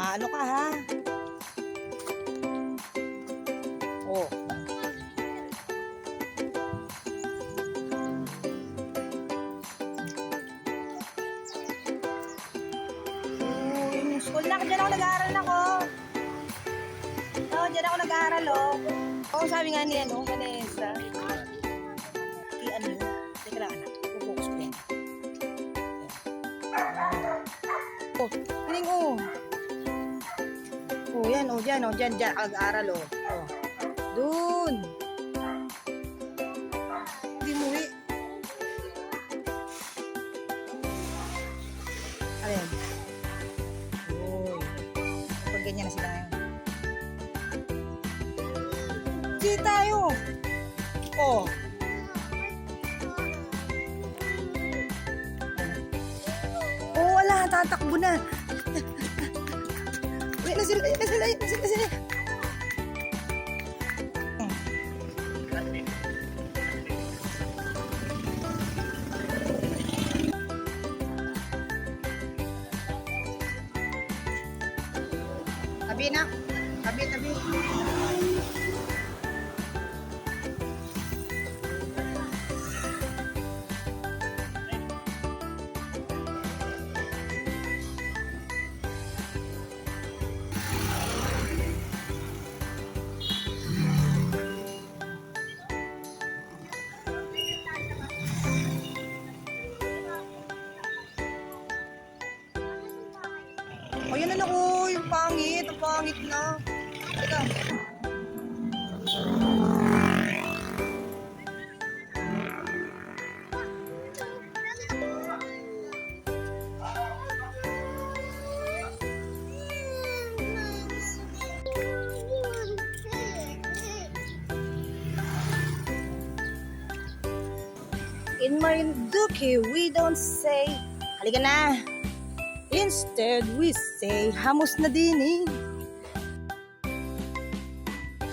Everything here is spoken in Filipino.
Maano ka ha? Oh. Yung school na, dyan ako nag-aaral ako. Oo, dyan ako nag-aaral oh. Oo, sabi nga niya no, Vanessa. Ano yun? Teka lang anak, focus ko yan. Oh, piling oh. Oh, yan oh, dyan oh, dyan nag-aaral oh. Oh. Dun. Hindi muwi. Ayan. Uy. Pag ganyan na sila ngayon. Di tayo. Oh. Oh, wala. Tatakbo na. Uy, na sila. Tabi na. Tabi. O yan na ako, yung pangit, ang pangit na. Teka. In Marinduque, we don't say, halika na. Instead, we say, hamos na din eh.